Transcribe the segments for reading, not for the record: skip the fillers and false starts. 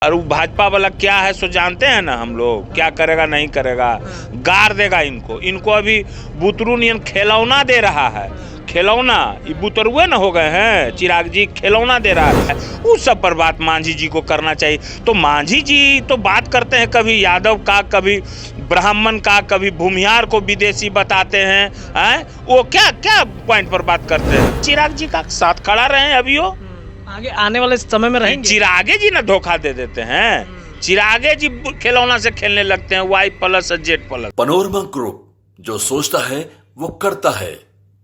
और वो भाजपा वाला क्या है सो जानते हैं ना हम लोग, क्या करेगा नहीं करेगा, गाड़ देगा इनको अभी बुतरू नियन खिलौना दे रहा है, खिलौना। ये बुतरुए न हो गए हैं, चिराग जी खिलौना दे रहा है। उस सब पर बात मांझी जी को करना चाहिए। तो मांझी जी तो बात करते हैं कभी यादव का, कभी ब्राह्मण का, कभी भूमिहार को विदेशी बताते हैं, वो क्या क्या पॉइंट पर बात करते हैं। चिराग जी का साथ खड़ा रहे हैं अभी वो, आगे आने वाले समय में रहेंगे। चिरागे जी ना धोखा दे देते हैं, चिरागे जी खिलौना से खेलने लगते हैं, Y+ Z+। पनोरमा ग्रुप, जो सोचता है वो करता है।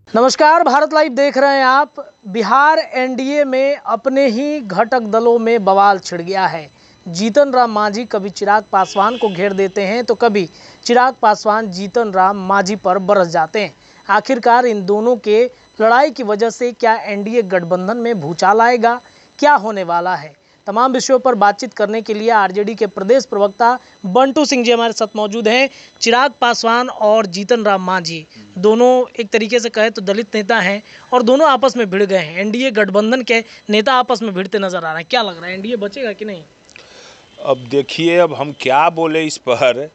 नमस्कार, भारत लाइव देख रहे हैं आप। बिहार एनडीए में अपने ही घटक दलों में बवाल छिड़ गया है। जीतन राम मांझी कभी चिराग पासवान को घेर देते हैं तो कभी चिराग पासवान जीतन राम मांझी पर बरस जाते हैं। आखिरकार इन दोनों के लड़ाई की वजह से क्या एनडीए गठबंधन में भूचाल आएगा, क्या होने वाला है? तमाम विषयों पर बातचीत करने के लिए आरजेडी के प्रदेश प्रवक्ता बंटू सिंह जी हमारे साथ मौजूद हैं। चिराग पासवान और जीतन राम मांझी दोनों एक तरीके से कहे तो दलित नेता हैं और दोनों आपस में भिड़ गए हैं। एनडीए गठबंधन के नेता आपस में भिड़ते नजर आ रहे हैं। क्या लग रहा है, एनडीए बचेगा कि नहीं? अब देखिए, अब हम क्या बोले इस पर।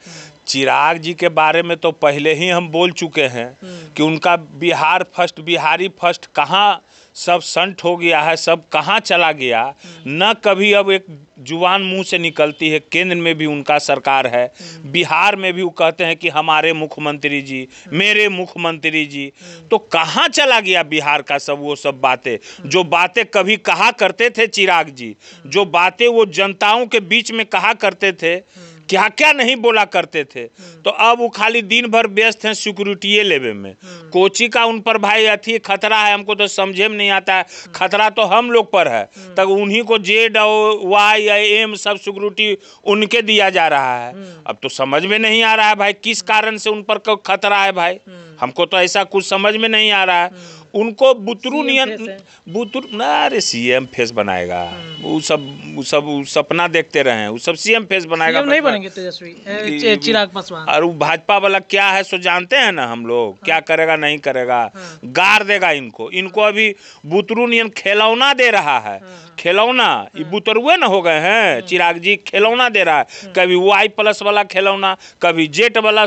चिराग जी के बारे में तो पहले ही हम बोल चुके हैं कि उनका बिहार फर्स्ट, बिहारी फर्स्ट कहाँ सब संट हो गया है, सब कहाँ चला गया। न कभी अब एक जुबान मुंह से निकलती है। केंद्र में भी उनका सरकार है, बिहार में भी वो कहते हैं कि हमारे मुख्यमंत्री जी, मेरे मुख्यमंत्री जी। तो कहाँ चला गया बिहार का सब वो सब बातें, जो बातें कभी कहा करते थे चिराग जी, जो बातें वो जनताओं के बीच में कहा करते थे, क्या क्या नहीं बोला करते थे। तो अब वो खाली दिन भर व्यस्त हैं सिक्योरिटी लेवे में। कोची का उन पर भाई अथी खतरा है, हमको तो समझे में नहीं आता है। खतरा तो हम लोग पर है, तब उन्हीं को Z और Y या M सब सिक्योरिटी उनके दिया जा रहा है। अब तो समझ में नहीं आ रहा है भाई किस कारण से उन पर खतरा है भाई, हमको तो ऐसा कुछ समझ में नहीं आ रहा है। उनको बुतरू नियन बुतरू ना, अरे सीएम फेस बनाएगा, वो सब सपना देखते रहे, वो सब सीएम फेस बनाएगा। नहीं बनेंगे तेजस्वी चिराग पासवान। और वो भाजपा वाला क्या है सो जानते हैं ना हम लोग, क्या करेगा नहीं करेगा, गाड़ देगा इनको अभी बुतरू नियन खिलौना दे रहा है, खिलौना। ये बुतरुए न हो गए हैं, चिराग जी खिलौना दे रहा है। कभी Y+ वाला खिलौना, कभी Z वाला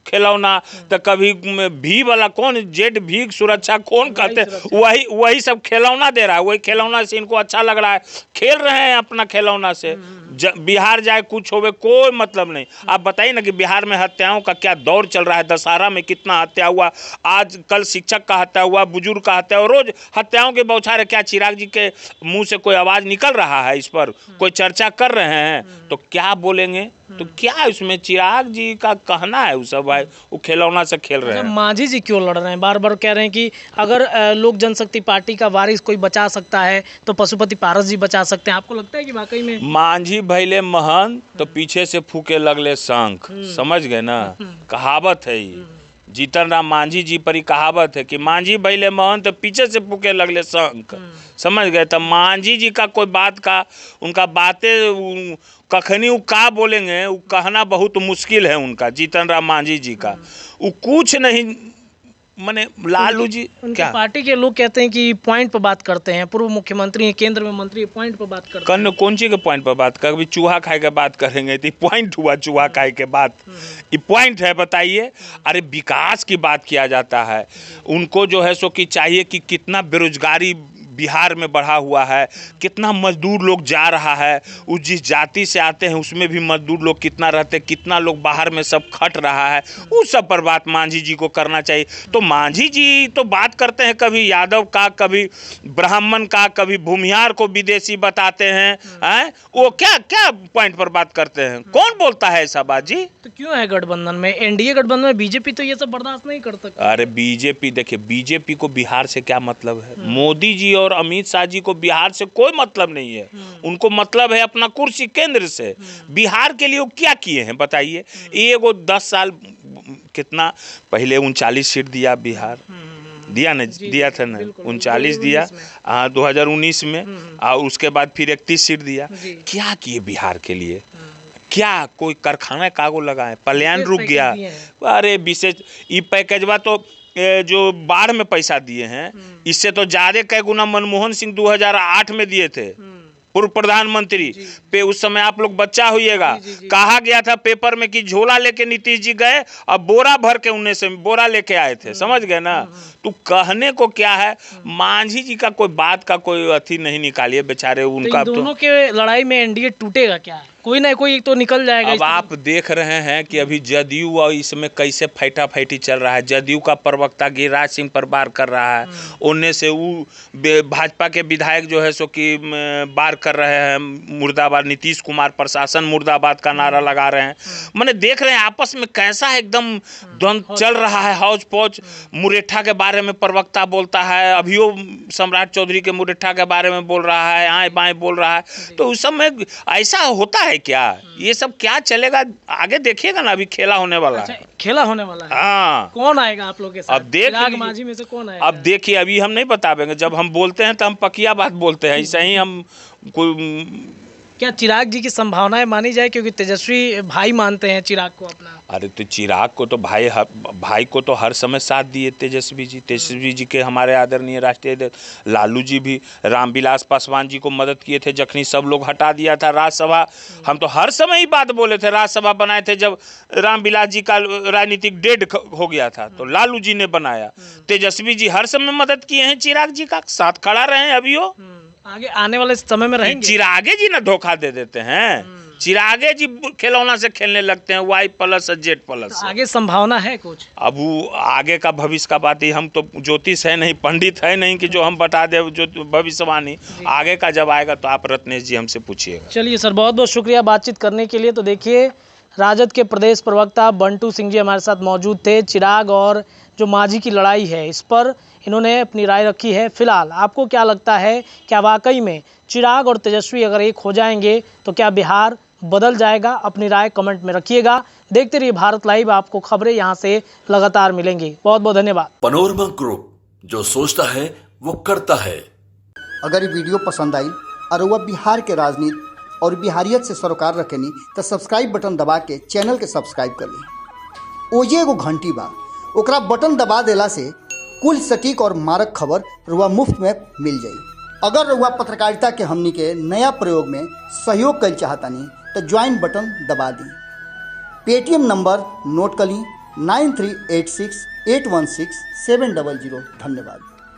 खिलौना, तो कभी भी वाला, कौन Z भी सुरक्षा कौन कहते हैं, वही सब खिलौना दे रहा है। वही खिलौना से इनको अच्छा लग रहा है, खेल रहे हैं अपना खिलौना से। बिहार जाए कुछ होवे कोई मतलब नहीं। आप बताइए ना कि बिहार में हत्याओं का क्या दौर चल रहा है। दशहरा में कितना हत्या हुआ, आज कल शिक्षक का हत्या हुआ, बुजुर्ग का हत्या हुआ, रोज हत्याओं के बौछार है। क्या चिराग जी के मुंह से कोई आवाज निकल रहा है इस पर, कोई चर्चा कर रहे हैं? तो क्या बोलेंगे, तो क्या इसमें चिराग जी का कहना है? वो सब भाई वो खिलौना से खेल रहे हैं। मांझी जी क्यों लड़ रहे हैं? बार बार कह रहे हैं कि अगर लोक जनशक्ति पार्टी का वारिस कोई बचा सकता है तो पशुपति पारस जी बचा सकते हैं। आपको लगता है कि वाकई में मांझी भैले महन तो पीछे से फूके लगले शंख, समझ गए ना? कहावत है ये, जीतन राम मांझी जी पर ही कहावत है कि मांझी भैले महन तो पीछे से फूके लगले शंख, समझ गए? तो मांझी जी का कोई बात का, उनका बातें कखनी वो का बोलेंगे, वो कहना बहुत मुश्किल है उनका, जीतन राम मांझी जी का। वो कुछ नहीं, माने लालू जी क्या पार्टी के लोग कहते हैं कि पॉइंट पर बात करते हैं, पूर्व मुख्यमंत्री हैं, केंद्र में मंत्री, पॉइंट पर बात करते हैं। कौन सी के पॉइंट पर बात कर? अभी चूहा खाए के बात करेंगे तो पॉइंट हुआ चूहा खाए के बात, ये पॉइंट है? बताइए। अरे विकास की बात किया जाता है, उनको जो है सो कि चाहिए कि कितना बेरोजगारी बिहार में बढ़ा हुआ है, कितना मजदूर लोग जा रहा है, उस जिस जाति से आते हैं उसमें भी मजदूर लोग कितना रहते, कितना लोग बाहर में सब खट रहा है, उस सब पर बात मांझी जी को करना चाहिए। तो मांझी जी तो बात करते हैं कभी यादव का, कभी ब्राह्मण का, कभी भूमिहार को विदेशी बताते हैं, वो क्या क्या पॉइंट पर बात करते हैं? कौन बोलता है ऐसा बात जी? तो क्यों है गठबंधन में, एनडीए गठबंधन में बीजेपी तो ये सब बर्दाश्त नहीं कर सकती। अरे बीजेपी, देखिए बीजेपी को बिहार से क्या मतलब है? मोदी जी और अमित शाह जी को बिहार से कोई मतलब नहीं है, उनको मतलब है अपना कुर्सी केंद्र से। बिहार के लिए वो क्या किए हैं बताइए? एगो 10 साल, कितना पहले 39 सीट दिया बिहार, दिया ना, दिया था ना, 39 दिया 2019 में, और उसके बाद फिर 31 सीट दिया। क्या किए बिहार के लिए? क्या कोई कारखाना कागो लगाए? पलायन रुक गया। अरे विशेष ई पैकेजवा तो जो बाढ़ में पैसा दिए हैं, इससे तो ज्यादा कई गुना मनमोहन सिंह 2008 में दिए थे। पूर्व प्रधानमंत्री पे उस समय आप लोग बच्चा होइएगा, कहा गया था पेपर में कि झोला लेके नीतीश जी गए और बोरा भर के उन्हें से बोरा लेके आए थे, समझ गए ना। तो कहने को क्या है, मांझी जी का कोई बात का कोई अथी नहीं निकालिए बेचारे उनका। तो दोनों के लड़ाई में एनडीए टूटेगा क्या? कोई ना कोई तो निकल जाएगा। अब आप देख रहे हैं कि अभी जदयू और इसमें कैसे फैटा फैटी चल रहा है। जदयू का प्रवक्ता गिरिराज सिंह पर बार कर रहा है, उनने से वो भाजपा के विधायक जो है सो कि बार कर रहे हैं मुर्दाबाद, नीतीश कुमार प्रशासन मुर्दाबाद का नारा लगा रहे हैं। मैंने देख रहे हैं आपस में कैसा एकदम द्वंद्व चल रहा है, हौज पौज। मुरेठा के बारे में प्रवक्ता बोलता है, अभियो सम्राट चौधरी के मुरेठा के बारे में बोल रहा है, आए बाएं बोल रहा है। तो उस समय ऐसा होता है क्या? ये सब क्या चलेगा आगे देखिएगा ना, अभी खेला होने वाला है। खेला होने वाला है। हाँ, कौन आएगा आप लोग के साथ? अब देख मांझी में से कौन आएगा? अब देखिए, अभी हम नहीं बता पाएंगे। जब हम बोलते हैं तो हम पकिया बात बोलते हैं, ऐसा ही हम कोई। क्या चिराग जी की संभावनाएं मानी जाए, क्योंकि तेजस्वी भाई मानते हैं चिराग को अपना? अरे तो चिराग को तो भाई को तो हर समय साथ दिए तेजस्वी जी के हमारे आदरणीय राष्ट्रीय लालू जी भी रामविलास पासवान जी को मदद किए थे जखनी सब लोग हटा दिया था राज्यसभा। हम तो हर समय ही बात बोले थे, राज्यसभा बनाए थे जब रामविलास जी का राजनीतिक डेड हो गया था तो लालू जी ने बनाया। तेजस्वी जी हर समय मदद किए हैं, चिराग जी का साथ खड़ा रहे हैं। अभी वो आगे आने वाले समय में रहेंगे। चिरागे जी ना धोखा दे देते हैं, चिरागे जी खिलौना से खेलने लगते हैं, Y+ Z+। तो आगे संभावना है कुछ? अब वो आगे का भविष्य का बात ही, हम तो ज्योतिष है नहीं, पंडित है नहीं कि जो हम बता दे जो भविष्यवाणी। आगे का जब आएगा तो आप रत्नेश जी हमसे पूछिएगा। चलिए सर, बहुत बहुत शुक्रिया बातचीत करने के लिए। तो देखिए, राजद के प्रदेश प्रवक्ता बंटू सिंह जी हमारे साथ मौजूद थे। चिराग और जो मांझी की लड़ाई है, इस पर इन्होंने अपनी राय रखी है। फिलहाल आपको क्या लगता है, क्या वाकई में चिराग और तेजस्वी अगर एक हो जाएंगे तो क्या बिहार बदल जाएगा? अपनी राय कमेंट में रखिएगा। देखते रहिए भारत लाइव, आपको खबरें यहाँ से लगातार मिलेंगी। बहुत बहुत धन्यवाद। पनोरमा ग्रुप, जो सोचता है वो करता है। अगर ये वीडियो पसंद आई और वह बिहार के राजनीति और बिहारियत से सरोकार रखेनी तो सब्सक्राइब बटन दबा के चैनल के सब्सक्राइब कर ली। ओजे एगो घंटी बा, ओकरा बटन दबा देला से कुल सटीक और मारक खबर रुआ मुफ्त में मिल जाई। अगर रुआ पत्रकारिता के हमनी के नया प्रयोग में सहयोग कर चाहतानी तो ज्वाइन बटन दबा दी। पेटीएम नंबर नोट कर ली 9386816700। धन्यवाद।